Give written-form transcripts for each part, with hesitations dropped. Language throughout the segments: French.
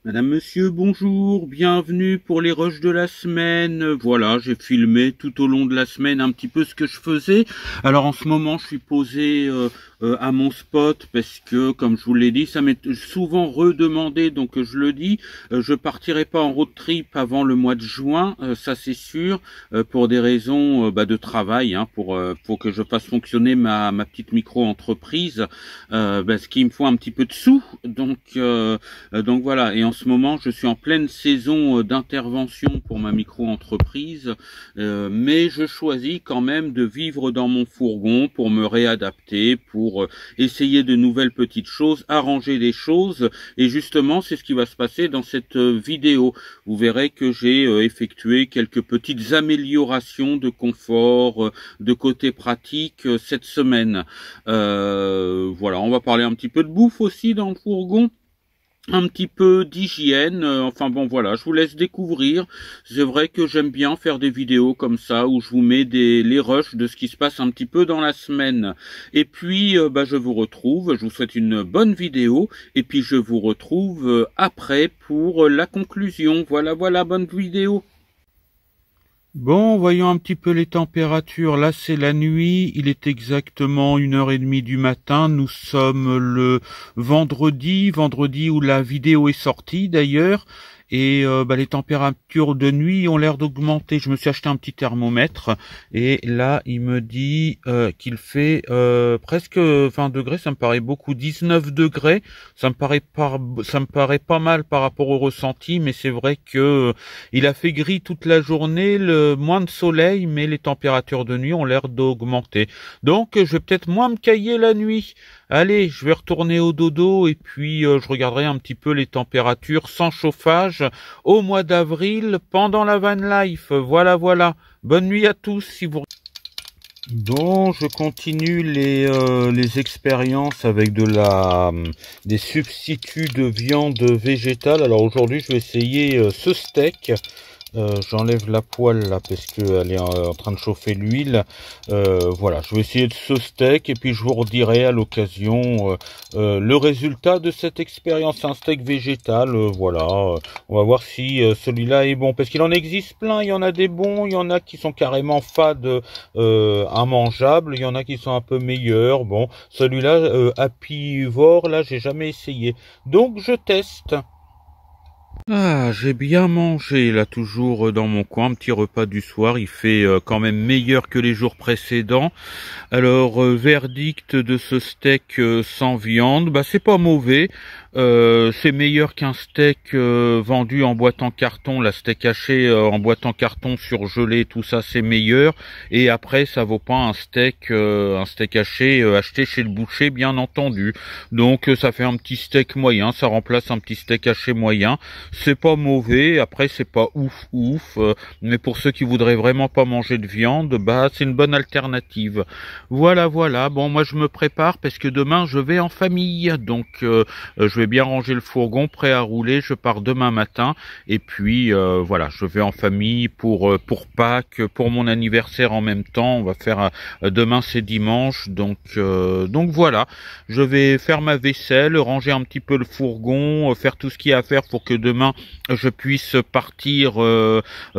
Madame, monsieur, bonjour, bienvenue pour les rushs de la semaine. Voilà, j'ai filmé tout au long de la semaine un petit peu ce que je faisais. Alors en ce moment, je suis posé à mon spot parce que, comme je vous l'ai dit, ça m'est souvent redemandé, donc je le dis, je partirai pas en road trip avant le mois de juin, ça c'est sûr, pour des raisons de travail, hein, pour que je fasse fonctionner ma petite micro-entreprise, parce qu'il me faut un petit peu de sous, donc voilà. Et en ce moment, je suis en pleine saison d'intervention pour ma micro-entreprise, mais je choisis quand même de vivre dans mon fourgon pour me réadapter, pour essayer de nouvelles petites choses, arranger des choses. Et justement, c'est ce qui va se passer dans cette vidéo. Vous verrez que j'ai effectué quelques petites améliorations de confort, de côté pratique cette semaine. Voilà, on va parler un petit peu de bouffe aussi dans le fourgon, un petit peu d'hygiène, enfin bon voilà, je vous laisse découvrir. C'est vrai que j'aime bien faire des vidéos comme ça où je vous mets les rushs de ce qui se passe un petit peu dans la semaine. Et puis je vous retrouve, je vous souhaite une bonne vidéo et puis je vous retrouve après pour la conclusion. Voilà, bonne vidéo. Bon, voyons un petit peu les températures. Là, c'est la nuit. Il est exactement 1h30 du matin. Nous sommes le vendredi où la vidéo est sortie d'ailleurs. Et les températures de nuit ont l'air d'augmenter. Je me suis acheté un petit thermomètre et là il me dit qu'il fait presque 20 degrés. Ça me paraît beaucoup. 19 degrés, ça me paraît pas mal par rapport au ressenti, mais c'est vrai que il a fait gris toute la journée, moins de soleil, mais les températures de nuit ont l'air d'augmenter. Donc je vais peut-être moins me cailler la nuit. Allez, je vais retourner au dodo et puis je regarderai un petit peu les températures sans chauffage au mois d'avril pendant la van life. Voilà. Bonne nuit à tous si vous... Bon, je continue les expériences avec des substituts de viande végétale. Alors aujourd'hui, je vais essayer ce steak. J'enlève la poêle là parce qu'elle est en train de chauffer l'huile. Voilà, je vais essayer de ce steak et puis je vous redirai à l'occasion le résultat de cette expérience. Un steak végétal, voilà. On va voir si celui-là est bon parce qu'il en existe plein. Il y en a des bons, il y en a qui sont carrément fades, immangeables. Il y en a qui sont un peu meilleurs. Bon, celui-là, apivore, là, j'ai jamais essayé. Donc je teste. Ah, j'ai bien mangé là, toujours dans mon coin, un petit repas du soir. Il fait quand même meilleur que les jours précédents. Alors verdict de ce steak sans viande, c'est pas mauvais. C'est meilleur qu'un steak vendu en boîte en carton. La steak haché en boîte en carton surgelé, tout ça c'est meilleur. Et après ça vaut pas un steak haché acheté chez le boucher, bien entendu. Donc ça fait un petit steak moyen, ça remplace un petit steak haché moyen. C'est pas mauvais. Après c'est pas ouf, mais pour ceux qui voudraient vraiment pas manger de viande, c'est une bonne alternative. Voilà. Bon, moi je me prépare parce que demain je vais en famille, donc je vais bien ranger le fourgon, prêt à rouler. Je pars demain matin et puis voilà, je vais en famille pour Pâques, pour mon anniversaire en même temps. On va faire demain c'est dimanche, donc voilà. Je vais faire ma vaisselle, ranger un petit peu le fourgon, faire tout ce qu'il y a à faire pour que demain je puisse partir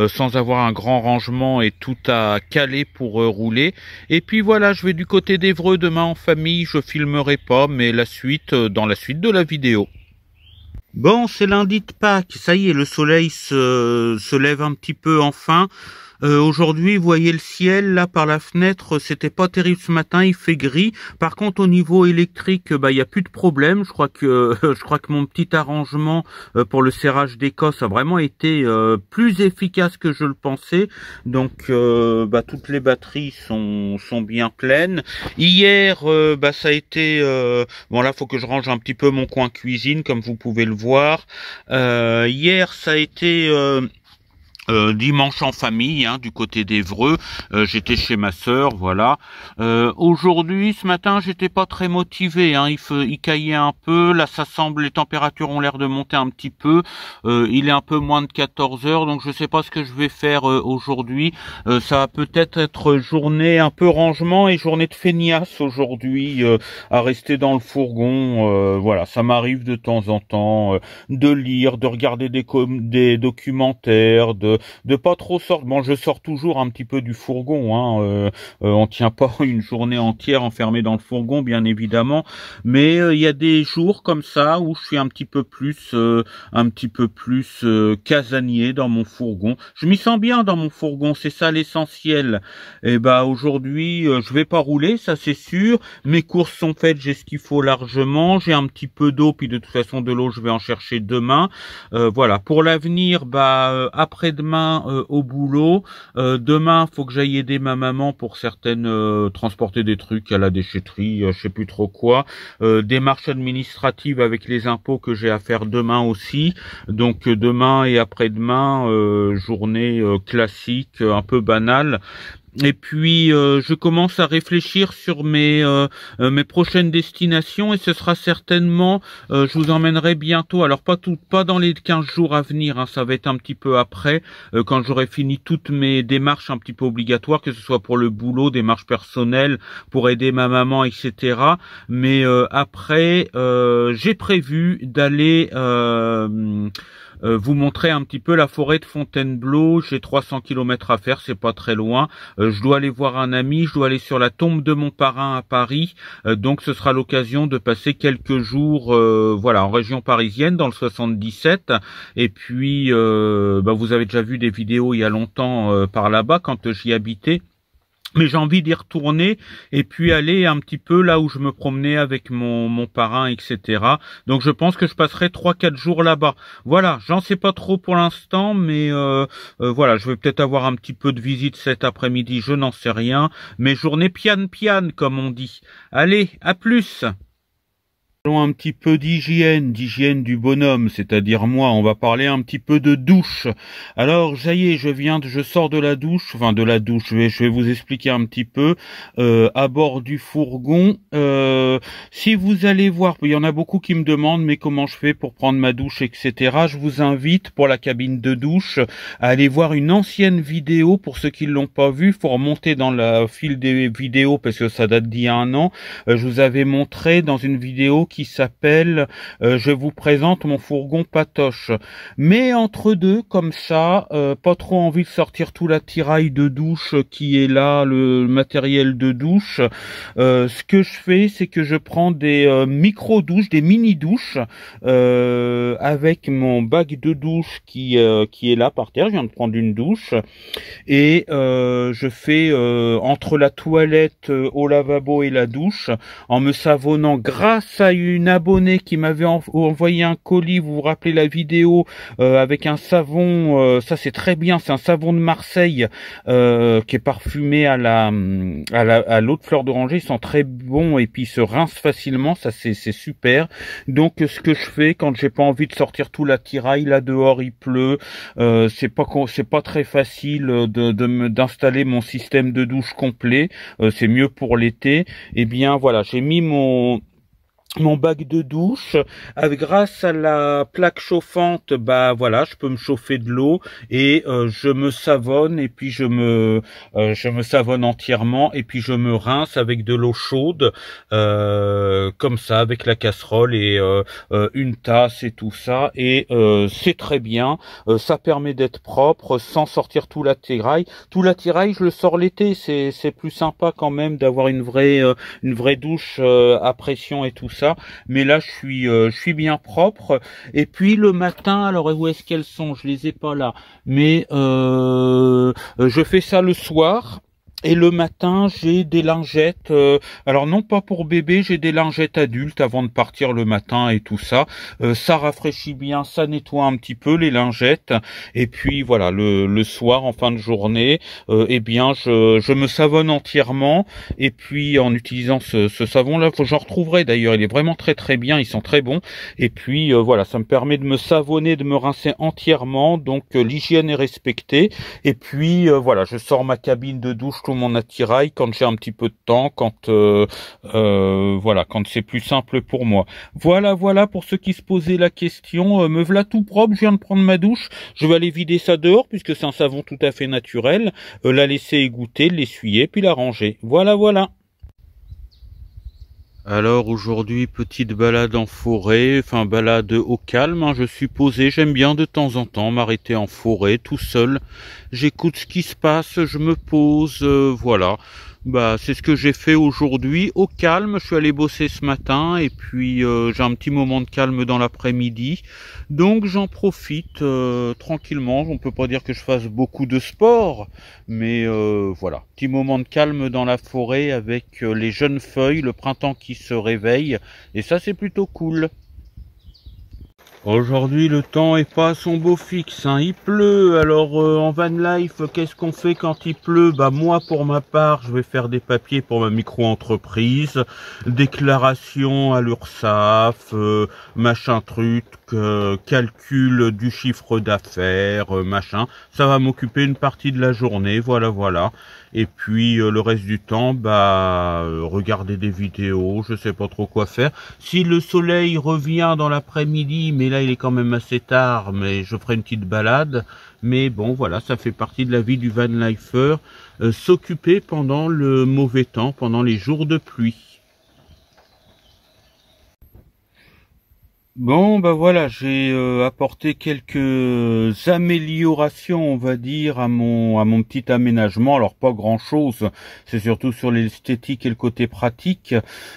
sans avoir un grand rangement et tout à caler pour rouler. Et puis voilà, je vais du côté d'Évreux demain en famille. Je filmerai pas, mais la suite dans la suite de la vidéo. Bon, c'est lundi de Pâques, ça y est, le soleil se lève un petit peu enfin. Aujourd'hui, vous voyez le ciel là par la fenêtre, c'était pas terrible ce matin, il fait gris. Par contre, au niveau électrique, il y a plus de problème. Je crois que mon petit arrangement pour le serrage d'Écosse a vraiment été plus efficace que je le pensais. Donc, toutes les batteries sont bien pleines. Hier, ça a été bon là, faut que je range un petit peu mon coin cuisine, comme vous pouvez le voir. Hier, ça a été Dimanche en famille, hein, du côté d'Évreux, j'étais chez ma sœur, voilà. Aujourd'hui, ce matin, j'étais pas très motivé, hein, il caillait un peu, là ça semble, les températures ont l'air de monter un petit peu, il est un peu moins de 14 heures, donc je sais pas ce que je vais faire aujourd'hui. Ça va peut-être être journée un peu rangement et journée de feignasse aujourd'hui, à rester dans le fourgon, voilà, ça m'arrive de temps en temps de lire, de regarder des documentaires, de pas trop sortir. Bon, je sors toujours un petit peu du fourgon, hein. On tient pas une journée entière enfermé dans le fourgon, bien évidemment, mais il y a des jours comme ça où je suis un petit peu plus casanier dans mon fourgon. Je m'y sens bien dans mon fourgon, c'est ça l'essentiel. Et bah aujourd'hui, je vais pas rouler, ça c'est sûr. Mes courses sont faites, j'ai ce qu'il faut largement. J'ai un petit peu d'eau, puis de toute façon de l'eau, je vais en chercher demain. Voilà. Pour l'avenir, après-demain au boulot. Demain, faut que j'aille aider ma maman pour certaines transporter des trucs à la déchetterie, je sais plus trop quoi. Démarches administratives avec les impôts que j'ai à faire demain aussi. Donc demain et après-demain, journée classique, un peu banale. Et puis je commence à réfléchir sur mes prochaines destinations et ce sera certainement, je vous emmènerai bientôt, alors pas dans les 15 jours à venir, hein, ça va être un petit peu après, quand j'aurai fini toutes mes démarches un petit peu obligatoires, que ce soit pour le boulot, démarches personnelles, pour aider ma maman, etc. Mais après, j'ai prévu d'aller vous montrer un petit peu la forêt de Fontainebleau. J'ai 300 km à faire, c'est pas très loin. Je dois aller voir un ami, je dois aller sur la tombe de mon parrain à Paris. Donc ce sera l'occasion de passer quelques jours voilà, en région parisienne, dans le 77. Et puis, vous avez déjà vu des vidéos il y a longtemps par là-bas, quand j'y habitais. Mais j'ai envie d'y retourner et puis aller un petit peu là où je me promenais avec mon parrain, etc. Donc je pense que je passerai 3-4 jours là-bas. Voilà, j'en sais pas trop pour l'instant, mais voilà, je vais peut-être avoir un petit peu de visite cet après-midi, je n'en sais rien. Mais journée piane, comme on dit. Allez, à plus! Un petit peu d'hygiène du bonhomme, c'est-à-dire moi. On va parler un petit peu de douche. Alors, ça y est, je sors de la douche, je vais vous expliquer un petit peu à bord du fourgon. Si vous allez voir, il y en a beaucoup qui me demandent, mais comment je fais pour prendre ma douche, etc. Je vous invite, pour la cabine de douche, à aller voir une ancienne vidéo. Pour ceux qui ne l'ont pas vue, faut remonter dans la file des vidéos, parce que ça date d'il y a un an. Je vous avais montré dans une vidéo qui s'appelle je vous présente mon fourgon Patoche. Mais entre deux, comme ça, pas trop envie de sortir tout l'attirail de douche qui est là, le matériel de douche. Ce que je fais, c'est que je prends des micro-douches, des mini-douches, avec mon bac de douche qui est là par terre. Je viens de prendre une douche. Et je fais entre la toilette, au lavabo et la douche, en me savonnant grâce à une abonnée qui m'avait envoyé un colis, vous vous rappelez la vidéo, avec un savon, ça c'est très bien, c'est un savon de Marseille qui est parfumé à l'eau de fleur d'oranger. Ils sont très bons et puis ils se rincent facilement, ça c'est super. Donc ce que je fais quand j'ai pas envie de sortir tout l'attirail, là dehors il pleut, c'est pas très facile d'installer mon système de douche complet, c'est mieux pour l'été. Et bien voilà, j'ai mis mon bac de douche, grâce à la plaque chauffante, voilà, je peux me chauffer de l'eau et je me savonne et puis je me savonne entièrement et puis je me rince avec de l'eau chaude, comme ça, avec la casserole et une tasse et tout ça, et c'est très bien. Ça permet d'être propre sans sortir tout l'attirail. Tout l'attirail, je le sors l'été, c'est plus sympa quand même d'avoir une vraie douche à pression et tout ça. Mais là je suis bien propre. Et puis le matin, alors où est-ce qu'elles sont? Je les ai pas là, mais je fais ça le soir. Et le matin, j'ai des lingettes, alors non pas pour bébé, j'ai des lingettes adultes avant de partir le matin et tout ça. Ça rafraîchit bien, ça nettoie un petit peu les lingettes. Et puis voilà, le soir, en fin de journée, eh bien, je me savonne entièrement. Et puis en utilisant ce savon-là, j'en retrouverai d'ailleurs, il est vraiment très très bien, ils sont très bons. Et puis voilà, ça me permet de me savonner, de me rincer entièrement. Donc l'hygiène est respectée. Et puis voilà, je sors ma cabine de douche, tout mon attirail quand j'ai un petit peu de temps, quand voilà, quand c'est plus simple pour moi. Voilà pour ceux qui se posaient la question. Me voilà tout propre, je viens de prendre ma douche, je vais aller vider ça dehors puisque c'est un savon tout à fait naturel, la laisser égoutter, l'essuyer puis la ranger. Voilà. Alors aujourd'hui, petite balade en forêt, enfin balade au calme, hein, je suis posé, j'aime bien de temps en temps m'arrêter en forêt tout seul, j'écoute ce qui se passe, je me pose, voilà. Bah c'est ce que j'ai fait aujourd'hui, au calme, je suis allé bosser ce matin et puis j'ai un petit moment de calme dans l'après-midi, donc j'en profite tranquillement, on peut pas dire que je fasse beaucoup de sport, mais voilà, petit moment de calme dans la forêt avec les jeunes feuilles, le printemps qui se réveille, et ça c'est plutôt cool. Aujourd'hui le temps est pas à son beau fixe, hein. Il pleut, alors en van life, qu'est-ce qu'on fait quand il pleut? Bah moi pour ma part, je vais faire des papiers pour ma micro-entreprise, déclaration à l'URSSAF, machin truc, calcul du chiffre d'affaires, machin. Ça va m'occuper une partie de la journée, voilà. Et puis le reste du temps, bah regarder des vidéos, je sais pas trop quoi faire. Si le soleil revient dans l'après-midi, mais là il est quand même assez tard, mais je ferai une petite balade. Mais bon voilà, ça fait partie de la vie du van lifer, s'occuper pendant le mauvais temps, pendant les jours de pluie. Bon, bah voilà, j'ai apporté quelques améliorations, on va dire, à mon petit aménagement. Alors pas grand-chose, c'est surtout sur l'esthétique et le côté pratique.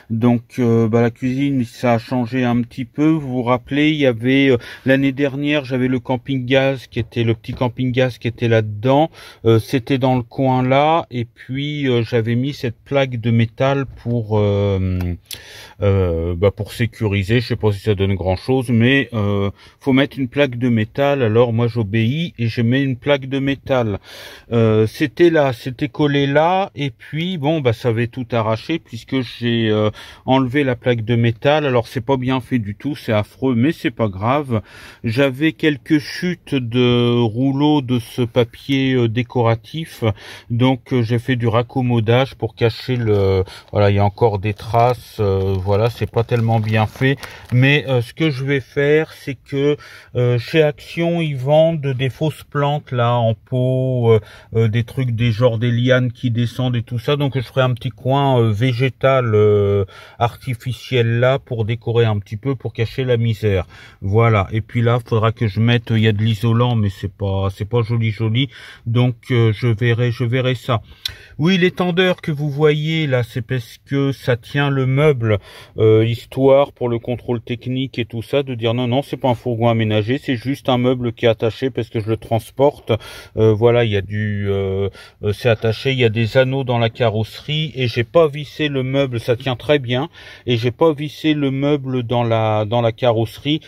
Donc, bah la cuisine, ça a changé un petit peu. Vous vous rappelez, il y avait l'année dernière, j'avais le camping-gaz qui était le petit camping-gaz qui était là-dedans. C'était dans le coin là, et puis j'avais mis cette plaque de métal pour sécuriser. Je sais pas si ça donne grand chose, mais faut mettre une plaque de métal. Alors moi j'obéis et je mets une plaque de métal. C'était collé là, et puis bon bah ça avait tout arraché puisque j'ai enlevé la plaque de métal. Alors c'est pas bien fait du tout, c'est affreux, mais c'est pas grave. J'avais quelques chutes de rouleaux de ce papier décoratif, donc j'ai fait du raccommodage pour cacher le. Voilà, il y a encore des traces. Voilà, c'est pas tellement bien fait, mais ce que je vais faire, c'est que chez Action ils vendent des fausses plantes là en pot, des trucs des genres des lianes qui descendent et tout ça, donc je ferai un petit coin végétal artificiel là pour décorer un petit peu, pour cacher la misère. Voilà, et puis là faudra que je mette, il y a de l'isolant mais c'est pas joli, donc je verrai ça. Oui, l'étendeur que vous voyez là, c'est parce que ça tient le meuble, histoire pour le contrôle technique et tout ça, de dire non, c'est pas un fourgon aménagé, c'est juste un meuble qui est attaché parce que je le transporte. Voilà, il y a c'est attaché, il y a des anneaux dans la carrosserie et j'ai pas vissé le meuble, ça tient très bien, et j'ai pas vissé le meuble dans la carrosserie.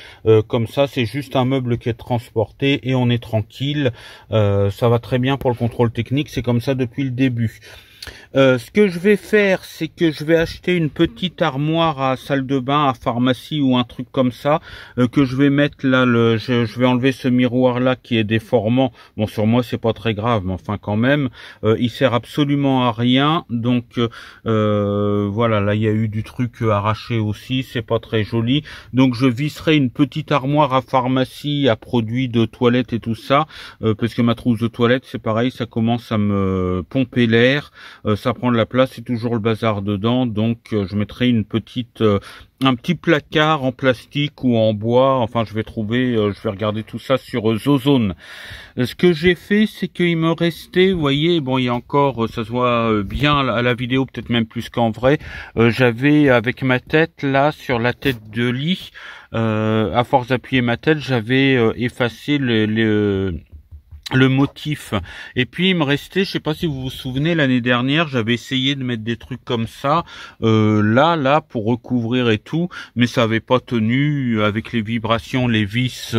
Comme ça, c'est juste un meuble qui est transporté et on est tranquille. Ça va très bien pour le contrôle technique, c'est comme ça depuis le début. Ce que je vais faire, c'est que je vais acheter une petite armoire à salle de bain, à pharmacie ou un truc comme ça, que je vais mettre là. Je vais enlever ce miroir là qui est déformant. Bon, sur moi c'est pas très grave, mais enfin quand même, il sert absolument à rien. Donc voilà, là il y a eu du truc arraché aussi, c'est pas très joli. Donc je visserai une petite armoire à pharmacie à produits de toilette et tout ça, parce que ma trousse de toilette c'est pareil, ça commence à me pomper l'air. Ça prend de la place, c'est toujours le bazar dedans, donc je mettrai un petit placard en plastique ou en bois. Enfin je vais regarder tout ça sur Zozone. Ce que j'ai fait, c'est qu'il me restait, vous voyez, bon il y a encore, ça se voit bien à la vidéo, peut-être même plus qu'en vrai, j'avais avec ma tête là sur la tête de lit, à force d'appuyer ma tête, j'avais effacé le motif. Et puis il me restait, je sais pas si vous vous souvenez, l'année dernière j'avais essayé de mettre des trucs comme ça là pour recouvrir et tout, mais ça avait pas tenu avec les vibrations, les vis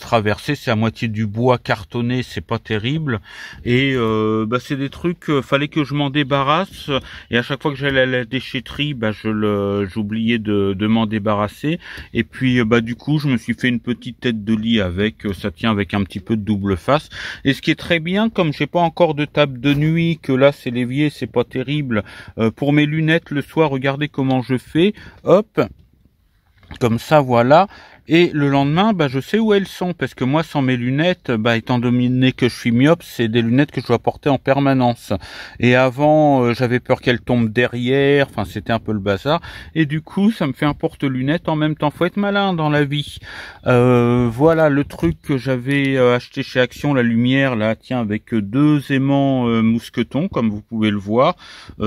traversées, c'est à moitié du bois cartonné, c'est pas terrible. Et c'est des trucs, fallait que je m'en débarrasse, et à chaque fois que j'allais à la déchetterie, j'oubliais de m'en débarrasser. Et puis du coup je me suis fait une petite tête de lit avec, ça tient avec un petit peu de double face. Et ce qui est très bien, comme j'ai pas encore de table de nuit, que là c'est l'évier, c'est pas terrible, pour mes lunettes le soir, regardez comment je fais, hop, comme ça, voilà. Et le lendemain, je sais où elles sont, parce que moi, sans mes lunettes, étant donné que je suis myope, c'est des lunettes que je dois porter en permanence. Et avant, j'avais peur qu'elles tombent derrière, enfin, c'était un peu le bazar. Et du coup, ça me fait un porte-lunettes en même temps. Faut être malin dans la vie. Voilà le truc que j'avais acheté chez Action, la lumière, là, tiens, avec 2 aimants mousquetons, comme vous pouvez le voir.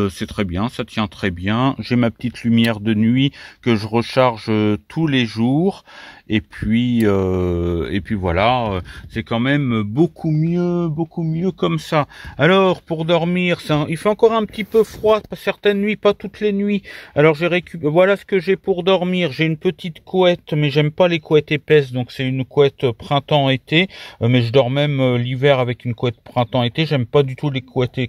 C'est très bien, ça tient très bien. J'ai ma petite lumière de nuit que je recharge tous les jours. Et puis voilà, c'est quand même beaucoup mieux comme ça. Alors pour dormir, il fait encore un petit peu froid certaines nuits, pas toutes les nuits. Alors voilà ce que j'ai pour dormir. J'ai une petite couette, mais j'aime pas les couettes épaisses, donc c'est une couette printemps-été. Mais je dors même l'hiver avec une couette printemps-été. J'aime pas du tout les couettes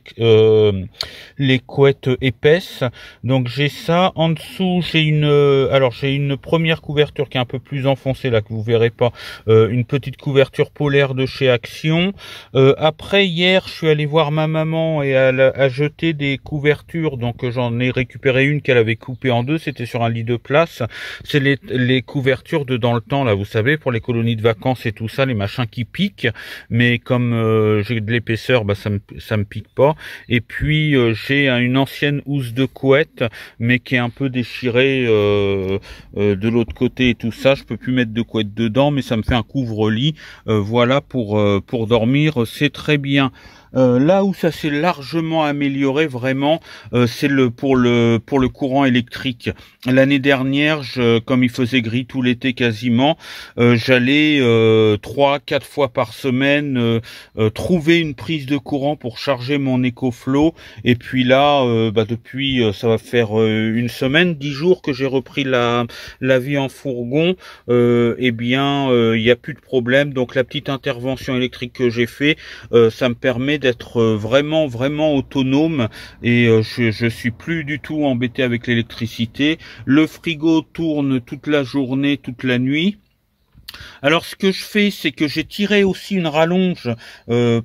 épaisses. Donc j'ai ça. En dessous, j'ai une première couverture qui est un peu plus enfoncée là, que vous verrez pas, une petite couverture polaire de chez Action. Après, hier je suis allé voir ma maman et elle a jeté des couvertures, donc j'en ai récupéré une qu'elle avait coupée en deux, c'était sur un lit de place. C'est les couvertures de dans le temps là, vous savez, pour les colonies de vacances et tout ça, les machins qui piquent, mais comme j'ai de l'épaisseur, ça me pique pas. Et puis j'ai une ancienne housse de couette, mais qui est un peu déchirée de l'autre côté et tout ça. Je peux plus mettre de couette dedans, mais ça me fait un couvre-lit. Voilà pour dormir, c'est très bien. Là où ça s'est largement amélioré vraiment, c'est pour le courant électrique. L'année dernière, comme il faisait gris tout l'été quasiment, j'allais 3-4 fois par semaine trouver une prise de courant pour charger mon EcoFlow. Et puis là, depuis ça va faire une semaine, 10 jours que j'ai repris la vie en fourgon. Il n'y a plus de problème. Donc la petite intervention électrique que j'ai fait, ça me permet d'être vraiment autonome, et je suis plus du tout embêté avec l'électricité. Le frigo tourne toute la journée, toute la nuit. Alors ce que je fais, c'est que j'ai tiré aussi une rallonge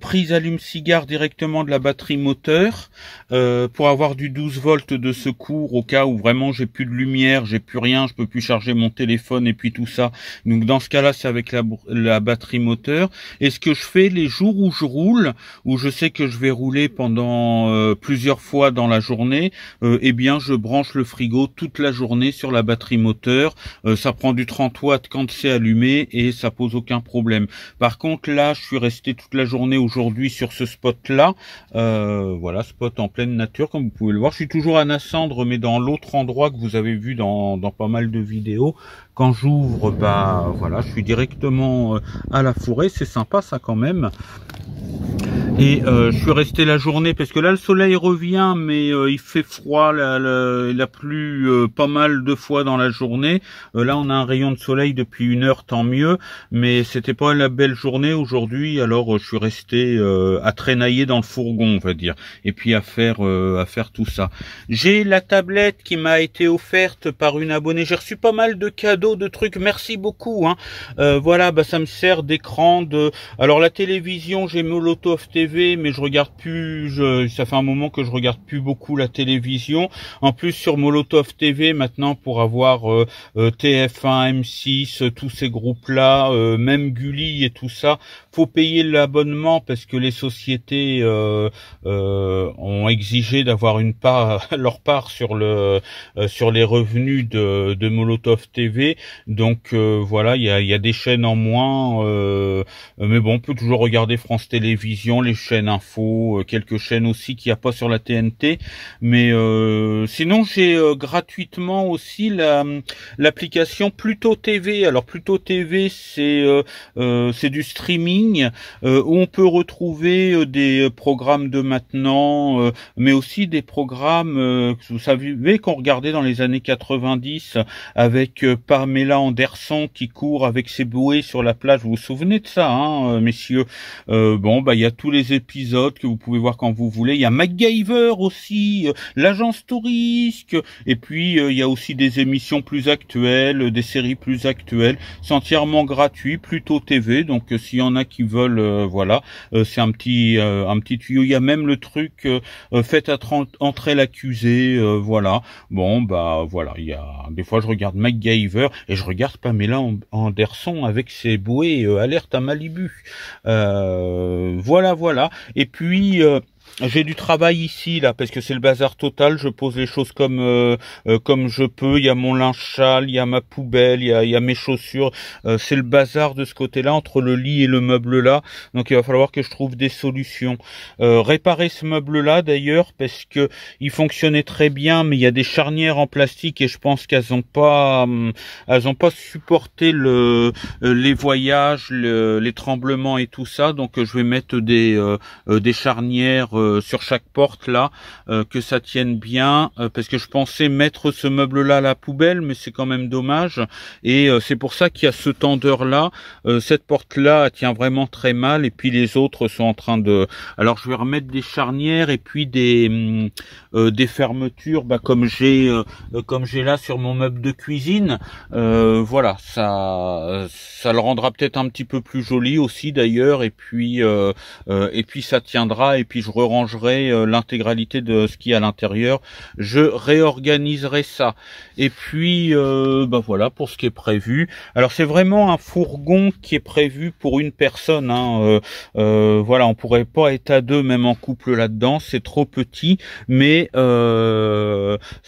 prise allume-cigare directement de la batterie moteur pour avoir du 12 volts de secours au cas où vraiment j'ai plus de lumière, j'ai plus rien, je peux plus charger mon téléphone et puis tout ça. Donc dans ce cas-là, c'est avec la batterie moteur. Et ce que je fais les jours où je roule, où je sais que je vais rouler pendant plusieurs fois dans la journée, je branche le frigo toute la journée sur la batterie moteur. Ça prend du 30 watts quand c'est allumé, et ça pose aucun problème. Par contre là, je suis resté toute la journée aujourd'hui sur ce spot là, voilà, spot en pleine nature comme vous pouvez le voir. Je suis toujours à Nassandre, mais dans l'autre endroit que vous avez vu dans pas mal de vidéos. Quand j'ouvre, voilà, je suis directement à la forêt, c'est sympa ça quand même. Et je suis resté la journée parce que là le soleil revient, mais il fait froid, il a plu pas mal de fois dans la journée. Là on a un rayon de soleil depuis 1 heure, tant mieux, mais c'était pas la belle journée aujourd'hui, alors je suis resté à traînailler dans le fourgon, on va dire, et puis à faire tout ça. J'ai la tablette qui m'a été offerte par une abonnée, j'ai reçu pas mal de cadeaux, de trucs, merci beaucoup, hein. Voilà, ça me sert d'écran alors la télévision, j'ai Molotov TV, mais je regarde plus, ça fait un moment que je regarde plus beaucoup la télévision. En plus sur Molotov TV maintenant, pour avoir TF1, M6, tous ces groupes-là, même Gulli et tout ça, faut payer l'abonnement parce que les sociétés ont exigé d'avoir leur part sur les revenus de Molotov TV. Donc voilà, il y a des chaînes en moins, mais bon, on peut toujours regarder France Télévisions, les chaînes info, quelques chaînes aussi qu'il n'y a pas sur la TNT. Mais sinon, j'ai gratuitement aussi l'application Pluto TV. Alors Pluto TV, c'est du streaming où on peut retrouver des programmes de maintenant, mais aussi des programmes, vous savez, qu'on regardait dans les années 90 avec Pamela Anderson qui court avec ses bouées sur la plage. Vous vous souvenez de ça, hein, messieurs? Bon, bah il y a tous les épisodes que vous pouvez voir quand vous voulez. Il y a MacGyver aussi, l'agence Tourisque, et puis il y a aussi des émissions plus actuelles, des séries plus actuelles. C'est entièrement gratuit, Pluto TV. Donc s'il y en a qui veulent, voilà, c'est un petit tuyau. Il y a même le truc faites entrer l'accusé, voilà. Bon, bah voilà, il y a des fois je regarde MacGyver et je regarde Pamela Anderson avec ses bouées alerte à Malibu. Voilà. Et puis j'ai du travail ici là parce que c'est le bazar total. Je pose les choses comme je peux. Il y a mon linge sale, il y a ma poubelle, il y a mes chaussures. C'est le bazar de ce côté-là entre le lit et le meuble là. Donc il va falloir que je trouve des solutions. Réparer ce meuble là d'ailleurs parce que il fonctionnait très bien, mais il y a des charnières en plastique et je pense qu'elles ont pas supporté les voyages, les tremblements et tout ça. Donc je vais mettre des charnières sur chaque porte là, que ça tienne bien, parce que je pensais mettre ce meuble là à la poubelle, mais c'est quand même dommage, et c'est pour ça qu'il y a ce tendeur là. Cette porte là elle tient vraiment très mal, et puis les autres sont en train de... Alors je vais remettre des charnières et puis des fermetures, bah, comme j'ai là sur mon meuble de cuisine. Voilà, ça le rendra peut-être un petit peu plus joli aussi d'ailleurs, et puis ça tiendra, et puis je rangerai l'intégralité de ce qu'il y a à l'intérieur. Je réorganiserai ça. Et puis bah voilà pour ce qui est prévu. Alors c'est vraiment un fourgon qui est prévu pour une personne, hein. Voilà, on pourrait pas être à deux même en couple là-dedans, c'est trop petit, mais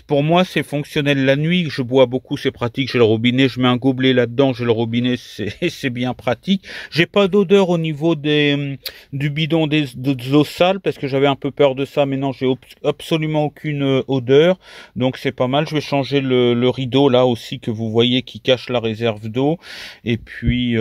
pour moi c'est fonctionnel la nuit. Je bois beaucoup, c'est pratique, j'ai le robinet, je mets un gobelet là-dedans, j'ai le robinet, c'est bien pratique. J'ai pas d'odeur au niveau du bidon des eaux sales parce que j'avais un peu peur de ça, mais non, j'ai absolument aucune odeur, donc c'est pas mal. Je vais changer le rideau là aussi que vous voyez qui cache la réserve d'eau, et puis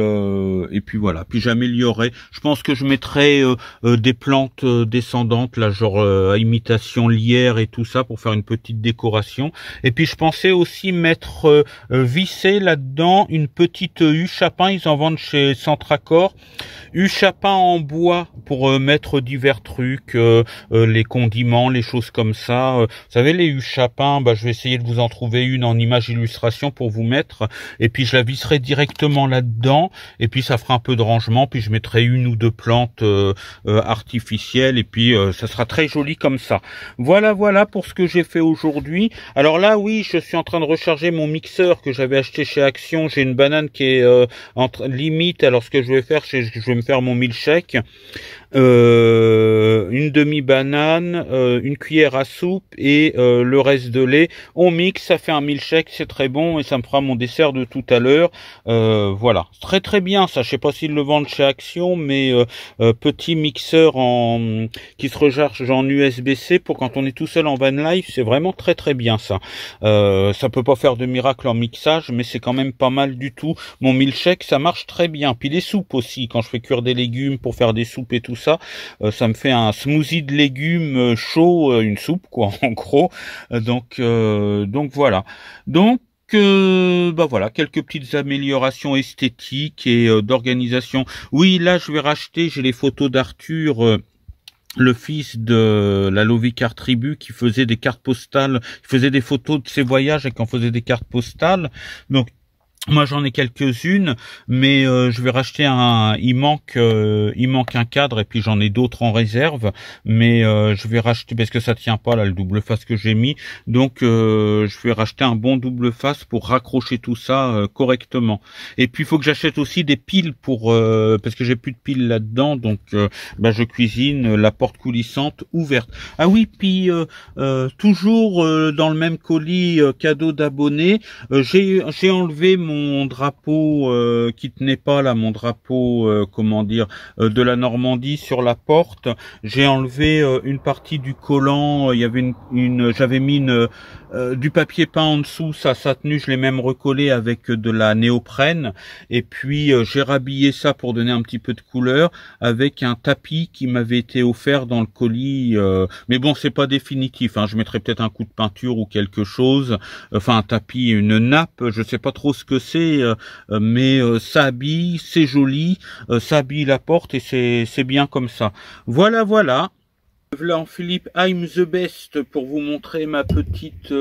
voilà. Puis j'améliorerai. Je pense que je mettrai des plantes descendantes là, genre à imitation lierre et tout ça pour faire une petite décoration. Et puis je pensais aussi mettre visser là-dedans une petite huche à pain. Ils en vendent chez Centracor. Huche à pain en bois pour mettre divers trucs, les condiments, les choses comme ça. Vous savez, les huches à pain, bah, je vais essayer de vous en trouver une en image illustration pour vous mettre. Et puis je la visserai directement là-dedans. Et puis ça fera un peu de rangement. Puis je mettrai une ou deux plantes artificielles. Et puis ça sera très joli comme ça. Voilà pour ce que j'ai fait aujourd'hui. Alors là, oui, je suis en train de recharger mon mixeur que j'avais acheté chez Action. J'ai une banane qui est limite. Alors ce que je vais faire, je vais me faire mon milkshake. Une demi-banane, une cuillère à soupe et le reste de lait. On mixe, ça fait un milkshake, c'est très bon et ça me fera mon dessert de tout à l'heure. Voilà, très bien ça. Je sais pas s'ils le vendent chez Action, mais petit mixeur qui se recharge en USB-C pour quand on est tout seul en van life, c'est vraiment très bien ça. Ça peut pas faire de miracle en mixage, mais c'est quand même pas mal du tout. Mon milkshake, ça marche très bien. Puis les soupes aussi, quand je fais cuire des légumes pour faire des soupes et tout ça, ça me fait un smoothie de légumes chaud, une soupe quoi en gros. Donc voilà. Donc bah voilà, quelques petites améliorations esthétiques et d'organisation. Oui, là je vais racheter, j'ai les photos d'Arthur, le fils de la Lovicar Tribu, qui faisait des cartes postales, qui faisait des photos de ses voyages et qui en faisait des cartes postales. Donc moi j'en ai quelques-unes, mais je vais racheter il manque un cadre, et puis j'en ai d'autres en réserve, mais je vais racheter parce que ça tient pas là le double face que j'ai mis, donc je vais racheter un bon double face pour raccrocher tout ça correctement. Et puis il faut que j'achète aussi des piles pour parce que j'ai plus de piles là-dedans, donc bah, je cuisine la porte coulissante ouverte. Ah oui, puis toujours dans le même colis cadeau d'abonné, j'ai enlevé mon drapeau qui tenait pas là, mon drapeau, comment dire, de la Normandie sur la porte. J'ai enlevé une partie du collant. Il y avait j'avais mis du papier peint en dessous, ça a tenu. Je l'ai même recollé avec de la néoprène. Et puis j'ai rhabillé ça pour donner un petit peu de couleur avec un tapis qui m'avait été offert dans le colis. Mais bon, c'est pas définitif. Hein. Je mettrai peut-être un coup de peinture ou quelque chose. Enfin, un tapis, une nappe. Je sais pas trop ce que c'est, mais ça habille, c'est joli, ça habille la porte et c'est bien comme ça. Voilà, voilà. Voilà en Philippe, I'm the best pour vous montrer ma petite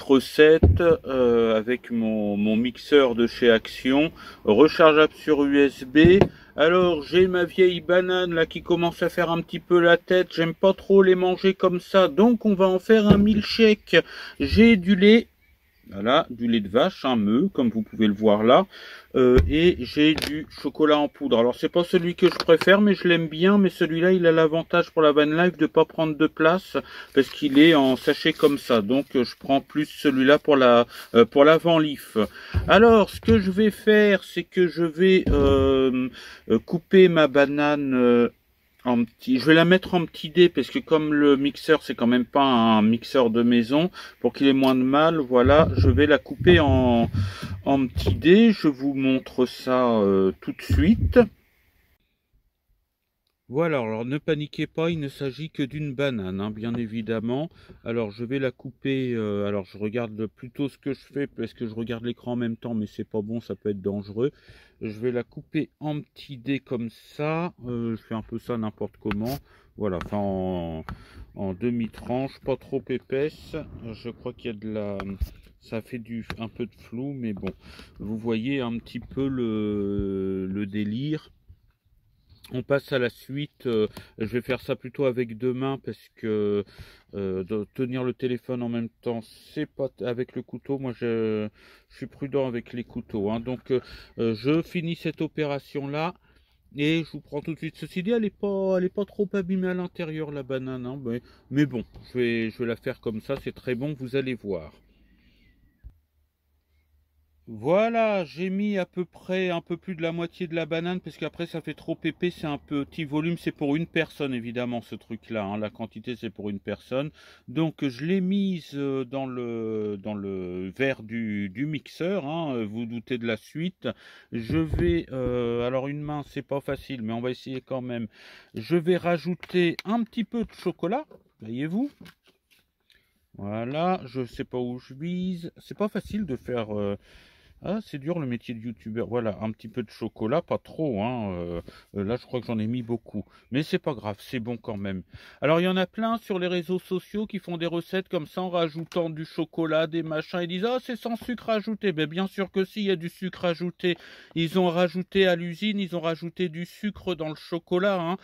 recette avec mon mixeur de chez Action, rechargeable sur USB. Alors j'ai ma vieille banane là qui commence à faire un petit peu la tête, j'aime pas trop les manger comme ça, donc on va en faire un milkshake. J'ai du lait. Voilà, du lait de vache, un meu, comme vous pouvez le voir là. Et j'ai du chocolat en poudre. Alors, c'est pas celui que je préfère, mais je l'aime bien. Mais celui-là, il a l'avantage pour la van life de pas prendre de place, parce qu'il est en sachet comme ça. Donc, je prends plus celui-là pour la van life. Alors, ce que je vais faire, c'est que je vais couper ma banane... je vais la mettre en petit dé parce que comme le mixeur c'est quand même pas un mixeur de maison, pour qu'il ait moins de mal, voilà, je vais la couper en petit dé. Je vous montre ça tout de suite. Voilà, alors ne paniquez pas, il ne s'agit que d'une banane, hein, bien évidemment. Alors je vais la couper, alors je regarde plutôt ce que je fais parce que je regarde l'écran en même temps, mais c'est pas bon, ça peut être dangereux. Je vais la couper en petits dés comme ça, je fais un peu ça n'importe comment. Voilà, enfin en demi-tranche, pas trop épaisse. Je crois qu'il y a de la... Ça fait un peu de flou, mais bon, vous voyez un petit peu le délire. On passe à la suite. Je vais faire ça plutôt avec deux mains parce que de tenir le téléphone en même temps, c'est pas avec le couteau. Moi, je suis prudent avec les couteaux. Hein. Donc, je finis cette opération-là et je vous prends tout de suite. Ceci dit, elle est pas trop abîmée à l'intérieur, la banane. Hein, mais bon, je vais la faire comme ça. C'est très bon, vous allez voir. Voilà, j'ai mis à peu près un peu plus de la moitié de la banane parce qu'après ça fait trop épais, c'est un petit volume, c'est pour une personne évidemment ce truc-là, hein. La quantité c'est pour une personne. Donc je l'ai mise dans le verre du mixeur, hein, vous doutez de la suite. Je vais, alors une main c'est pas facile mais on va essayer quand même. Je vais rajouter un petit peu de chocolat, voyez-vous. Voilà, je sais pas où je vise, c'est pas facile de faire... Ah, c'est dur le métier de youtubeur. Voilà, un petit peu de chocolat, pas trop, hein. Là, je crois que j'en ai mis beaucoup. Mais c'est pas grave, c'est bon quand même. Alors, il y en a plein sur les réseaux sociaux qui font des recettes comme ça en rajoutant du chocolat, des machins. Ils disent, ah, c'est sans sucre ajouté. Ben, bien sûr que si, il y a du sucre ajouté. Ils ont rajouté à l'usine, ils ont rajouté du sucre dans le chocolat, hein.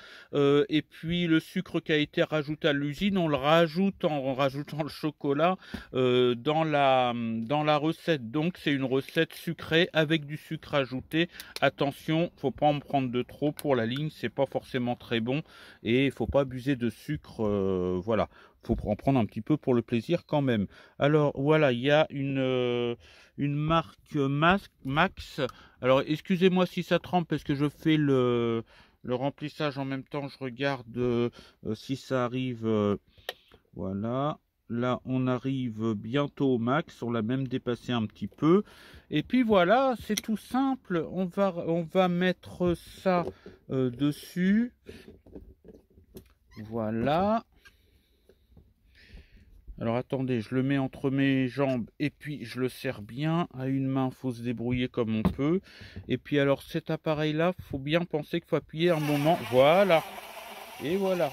Et puis, le sucre qui a été rajouté à l'usine, on le rajoute en rajoutant le chocolat dans la recette. Donc, c'est une recette sucré avec du sucre ajouté. Attention, faut pas en prendre de trop pour la ligne, c'est pas forcément très bon et il faut pas abuser de sucre. Voilà, faut en prendre un petit peu pour le plaisir quand même. Alors voilà, il y a une marque Max. Alors excusez-moi si ça trempe parce que je fais le remplissage en même temps. Je regarde si ça arrive. Voilà. Là, on arrive bientôt au max. On l'a même dépassé un petit peu. Et puis voilà, c'est tout simple. On va mettre ça dessus. Voilà. Alors attendez, je le mets entre mes jambes et puis je le serre bien. À une main, il faut se débrouiller comme on peut. Et puis alors cet appareil-là, il faut bien penser qu'il faut appuyer un moment. Voilà. Et voilà.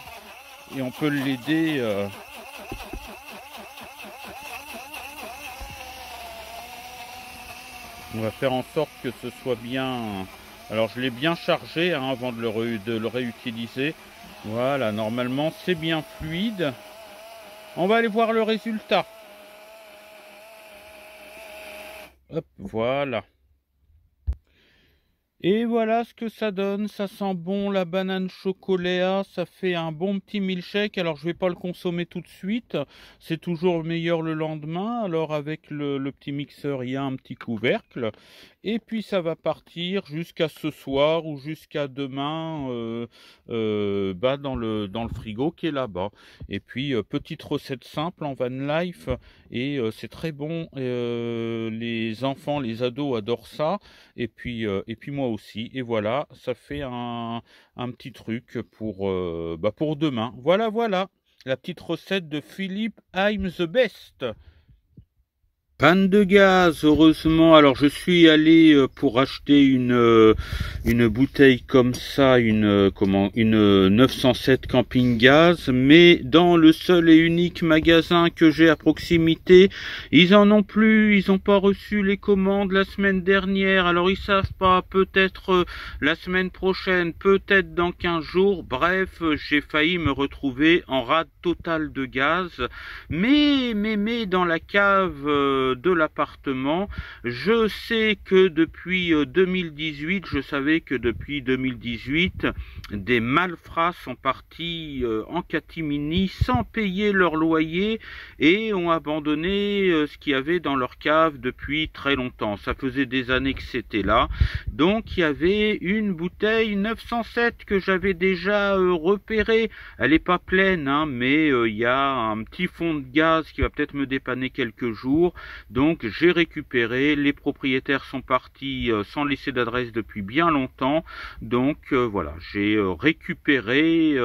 Et on peut l'aider... On va faire en sorte que ce soit bien... Alors je l'ai bien chargé hein, avant de le réutiliser. Voilà, normalement c'est bien fluide. On va aller voir le résultat. Hop, voilà. Et voilà ce que ça donne, ça sent bon la banane chocolat, ça fait un bon petit milkshake. Alors je vais pas le consommer tout de suite, c'est toujours meilleur le lendemain. Alors avec le petit mixeur, il y a un petit couvercle. Et puis ça va partir jusqu'à ce soir ou jusqu'à demain dans le frigo qui est là-bas. Et puis petite recette simple en van life et c'est très bon. Les enfants, les ados adorent ça. Et puis moi aussi. Et voilà, ça fait un petit truc pour demain. Voilà, voilà. La petite recette de Philippe I'm the best. Panne de gaz, heureusement. Alors je suis allé pour acheter une bouteille comme ça, une 907 camping gaz, mais dans le seul et unique magasin que j'ai à proximité, ils en ont plus, ils n'ont pas reçu les commandes la semaine dernière. Alors ils savent pas, peut-être la semaine prochaine, peut-être dans 15 jours. Bref, j'ai failli me retrouver en rade totale de gaz, mais dans la cave de l'appartement. Je sais que depuis 2018, je savais que depuis 2018, des malfrats sont partis en catimini sans payer leur loyer et ont abandonné ce qu'il y avait dans leur cave depuis très longtemps. Ça faisait des années que c'était là. Donc il y avait une bouteille 907 que j'avais déjà repérée. Elle n'est pas pleine, hein, mais il y a un petit fond de gaz qui va peut-être me dépanner quelques jours. Donc j'ai récupéré, les propriétaires sont partis sans laisser d'adresse depuis bien longtemps. Donc voilà, j'ai récupéré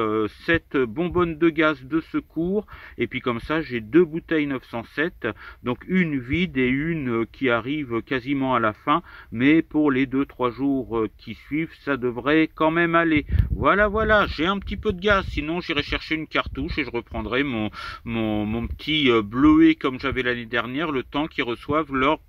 cette bonbonne de gaz de secours. Et puis comme ça, j'ai deux bouteilles 907. Donc une vide et une qui arrive quasiment à la fin. Mais pour les 2-3 jours qui suivent, ça devrait quand même aller. Voilà, voilà, j'ai un petit peu de gaz. Sinon, j'irai chercher une cartouche et je reprendrai mon petit bleuet comme j'avais l'année dernière, le temps qu'ils reçoivent leur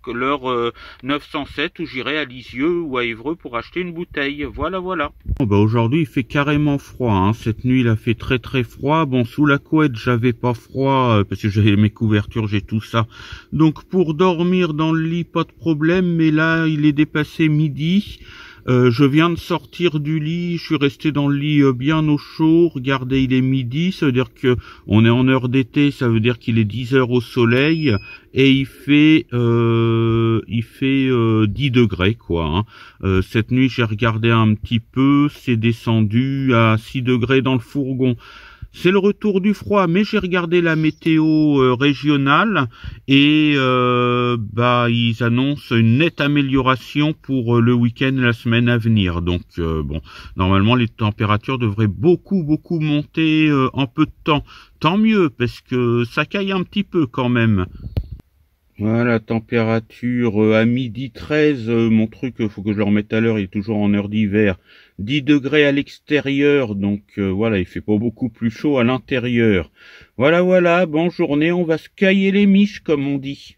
907, où j'irai à Lisieux ou à Évreux pour acheter une bouteille. Voilà, voilà. Bon, bah aujourd'hui il fait carrément froid, hein. Cette nuit il a fait très très froid. Bon, sous la couette j'avais pas froid parce que j'avais mes couvertures, j'ai tout ça. Donc pour dormir dans le lit, pas de problème, mais là il est dépassé midi. Je viens de sortir du lit, je suis resté dans le lit bien au chaud. Regardez, il est midi, ça veut dire que on est en heure d'été, ça veut dire qu'il est 10 heures au soleil et il fait 10 degrés quoi. Hein. Cette nuit, j'ai regardé un petit peu, c'est descendu à 6 degrés dans le fourgon. C'est le retour du froid, mais j'ai regardé la météo régionale et ils annoncent une nette amélioration pour le week-end et la semaine à venir. Donc bon, normalement les températures devraient beaucoup monter en peu de temps. Tant mieux, parce que ça caille un petit peu quand même. Voilà, température à midi 13, mon truc, faut que je le remette à l'heure, il est toujours en heure d'hiver. 10 degrés à l'extérieur, donc voilà, il fait pas beaucoup plus chaud à l'intérieur. Voilà, voilà, bonne journée, on va se cailler les miches, comme on dit.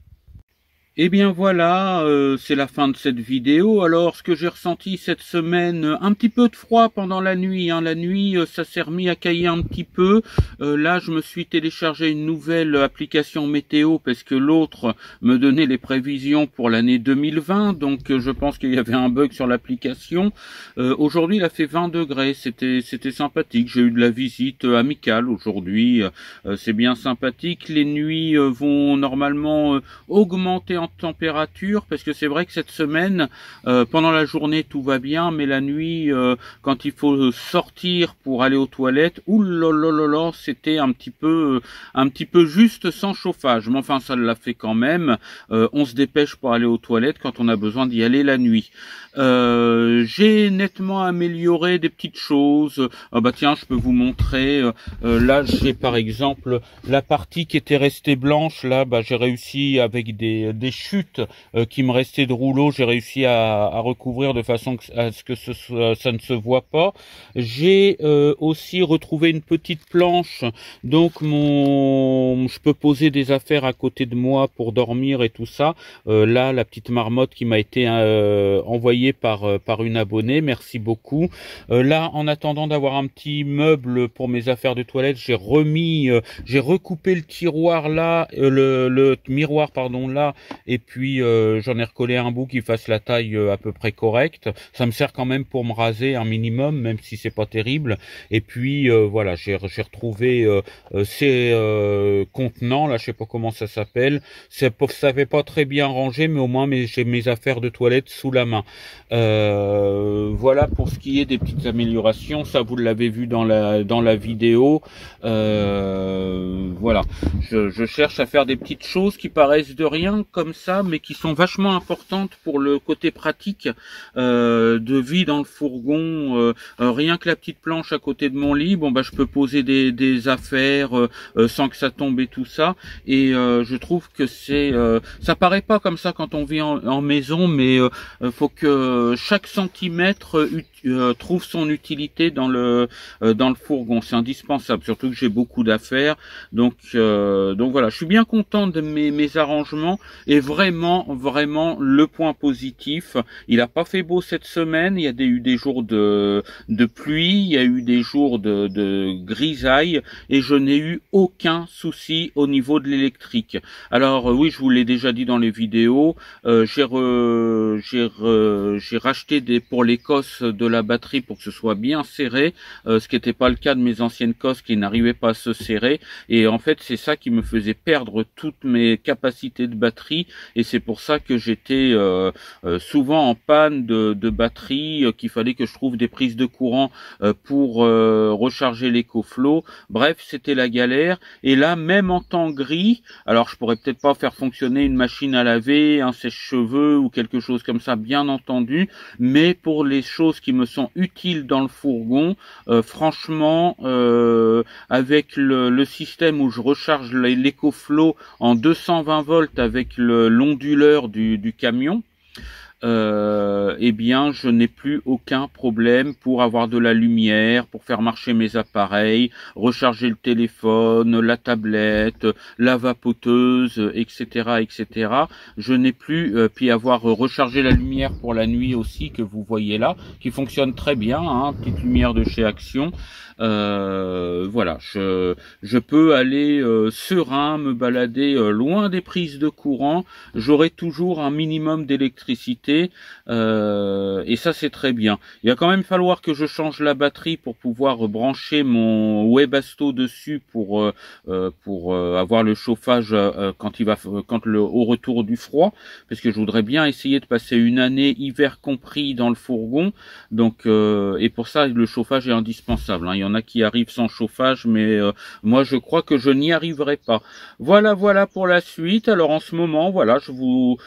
Eh bien voilà, c'est la fin de cette vidéo. Alors, ce que j'ai ressenti cette semaine, un petit peu de froid pendant la nuit. Hein. La nuit, ça s'est remis à cailler un petit peu. Là, je me suis téléchargé une nouvelle application météo parce que l'autre me donnait les prévisions pour l'année 2020. Donc, je pense qu'il y avait un bug sur l'application. Aujourd'hui, il a fait 20 degrés. C'était sympathique. J'ai eu de la visite amicale aujourd'hui. C'est bien sympathique. Les nuits vont normalement augmenter en température, parce que c'est vrai que cette semaine pendant la journée tout va bien, mais la nuit quand il faut sortir pour aller aux toilettes, oulala, c'était un petit peu juste sans chauffage, mais enfin ça l'a fait quand même. On se dépêche pour aller aux toilettes quand on a besoin d'y aller la nuit. J'ai nettement amélioré des petites choses. Bah tiens, je peux vous montrer. Là, j'ai par exemple la partie qui était restée blanche. Là, bah j'ai réussi avec des chutes qui me restaient de rouleau. J'ai réussi à recouvrir de façon à ce que ça ne se voit pas. J'ai aussi retrouvé une petite planche. Donc je peux poser des affaires à côté de moi pour dormir et tout ça. Là, la petite marmotte qui m'a été envoyée par une abonnée, merci beaucoup. Là, en attendant d'avoir un petit meuble pour mes affaires de toilette, j'ai recoupé le tiroir là, le miroir pardon là, et puis j'en ai recollé un bout qui fasse la taille à peu près correcte. Ça me sert quand même pour me raser un minimum, même si c'est pas terrible. Et puis voilà, j'ai retrouvé ces contenants là, je sais pas comment ça s'appelle. Ça fait pas très bien rangé, mais au moins j'ai mes affaires de toilette sous la main. Voilà pour ce qui est des petites améliorations. Ça, vous l'avez vu dans la vidéo. Voilà, je cherche à faire des petites choses qui paraissent de rien comme ça, mais qui sont vachement importantes pour le côté pratique de vie dans le fourgon. Rien que la petite planche à côté de mon lit, bon bah je peux poser des affaires sans que ça tombe et tout ça. Et je trouve que ça paraît pas comme ça quand on vit en maison, mais faut que chaque centimètre trouve son utilité dans le fourgon. C'est indispensable, surtout que j'ai beaucoup d'affaires. Donc voilà, je suis bien content de mes arrangements, et vraiment le point positif, il a pas fait beau cette semaine. Il y a eu des jours de pluie, il y a eu des jours de grisaille, et je n'ai eu aucun souci au niveau de l'électrique. Alors oui, je vous l'ai déjà dit dans les vidéos, j'ai racheté pour les cosses de la batterie pour que ce soit bien serré, ce qui n'était pas le cas de mes anciennes cosses qui n'arrivaient pas à se serrer, et en fait c'est ça qui me faisait perdre toutes mes capacités de batterie, et c'est pour ça que j'étais souvent en panne de batterie, qu'il fallait que je trouve des prises de courant pour recharger l'EcoFlow. Bref, c'était la galère. Et là, même en temps gris, alors je pourrais peut-être pas faire fonctionner une machine à laver, un sèche-cheveux ou quelque chose comme ça, bien entendu, mais pour les choses qui me sont utiles dans le fourgon, franchement, avec le système où je recharge l'EcoFlow en 220 volts avec l'onduleur du camion, eh bien je n'ai plus aucun problème pour avoir de la lumière, pour faire marcher mes appareils, recharger le téléphone, la tablette, la vapoteuse, etc. etc. Je n'ai plus, puis avoir rechargé la lumière pour la nuit aussi, que vous voyez là, qui fonctionne très bien, hein, petite lumière de chez Action. Voilà, je peux aller serein, me balader loin des prises de courant. J'aurai toujours un minimum d'électricité, et ça c'est très bien. Il va quand même falloir que je change la batterie pour pouvoir brancher mon Webasto dessus pour avoir le chauffage au retour du froid, parce que je voudrais bien essayer de passer une année hiver compris dans le fourgon. Donc et pour ça le chauffage est indispensable, hein. Il y en a qui arrivent sans chauffage, mais moi je crois que je n'y arriverai pas. Voilà pour la suite. Alors en ce moment, voilà, je vous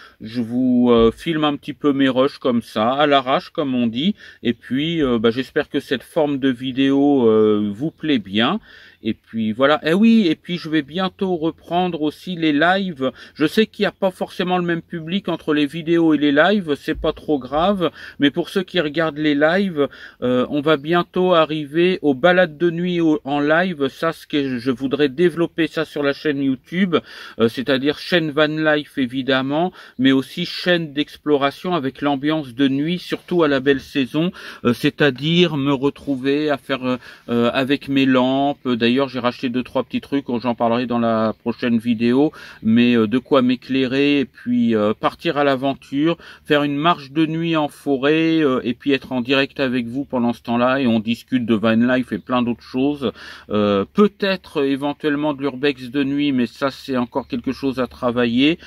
filme un petit peu mes rushs comme ça, à l'arrache comme on dit, et puis j'espère que cette forme de vidéo vous plaît bien. Et puis voilà, et oui, et puis je vais bientôt reprendre aussi les lives. Je sais qu'il n'y a pas forcément le même public entre les vidéos et les lives, c'est pas trop grave, mais pour ceux qui regardent les lives, on va bientôt arriver aux balades de nuit en live. Ça, ce que je voudrais développer ça sur la chaîne YouTube, c'est-à-dire chaîne van life évidemment, mais aussi chaîne d'exploration avec l'ambiance de nuit, surtout à la belle saison, c'est-à-dire me retrouver à faire avec mes lampes. D'ailleurs, j'ai racheté 2-3 petits trucs, j'en parlerai dans la prochaine vidéo, mais de quoi m'éclairer, et puis partir à l'aventure, faire une marche de nuit en forêt, et puis être en direct avec vous pendant ce temps-là, et on discute de van life et plein d'autres choses. Peut-être éventuellement de l'urbex de nuit, mais ça c'est encore quelque chose à travailler.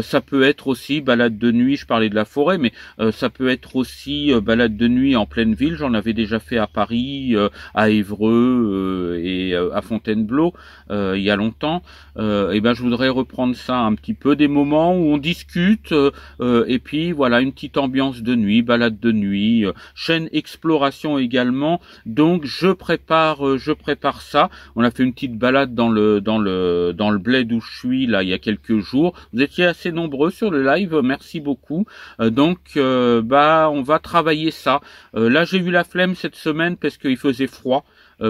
Ça peut être aussi balade de nuit, je parlais de la forêt, mais ça peut être aussi balade de nuit en pleine ville. J'en avais déjà fait à Paris, à Évreux et à Fontainebleau il y a longtemps. Et je voudrais reprendre ça un petit peu, des moments où on discute, et puis voilà, une petite ambiance de nuit, balade de nuit, chaîne exploration également. Donc je prépare ça. On a fait une petite balade dans le bled où je suis là il y a quelques jours. Vous étiez assez nombreux sur le live, merci beaucoup. Donc on va travailler ça. Là j'ai eu la flemme cette semaine parce qu'il faisait froid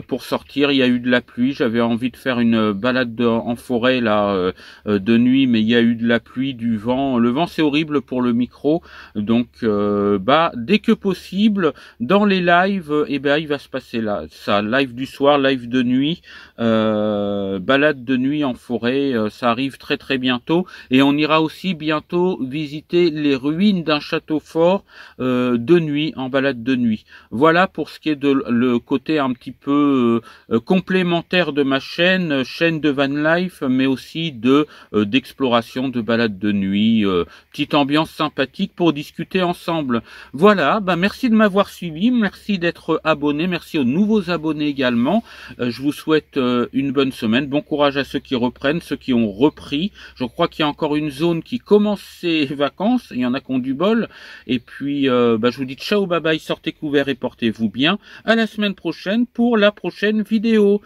pour sortir. Il y a eu de la pluie. J'avais envie de faire une balade en forêt là de nuit, mais il y a eu de la pluie, du vent. Le vent, c'est horrible pour le micro. Donc, dès que possible, dans les lives, il va se passer là, ça, live du soir, live de nuit, balade de nuit en forêt. Ça arrive très très bientôt. Et on ira aussi bientôt visiter les ruines d'un château fort de nuit, en balade de nuit. Voilà pour ce qui est de le côté un petit peu complémentaire de ma chaîne de van life, mais aussi d'exploration, de balade de nuit, petite ambiance sympathique pour discuter ensemble. Voilà, merci de m'avoir suivi, merci d'être abonné, merci aux nouveaux abonnés également. Je vous souhaite une bonne semaine, bon courage à ceux qui reprennent, ceux qui ont repris. Je crois qu'il y a encore une zone qui commence ses vacances, il y en a qui ont du bol. Et puis, je vous dis ciao, bye bye, sortez couverts et portez-vous bien. À la semaine prochaine pour la prochaine vidéo.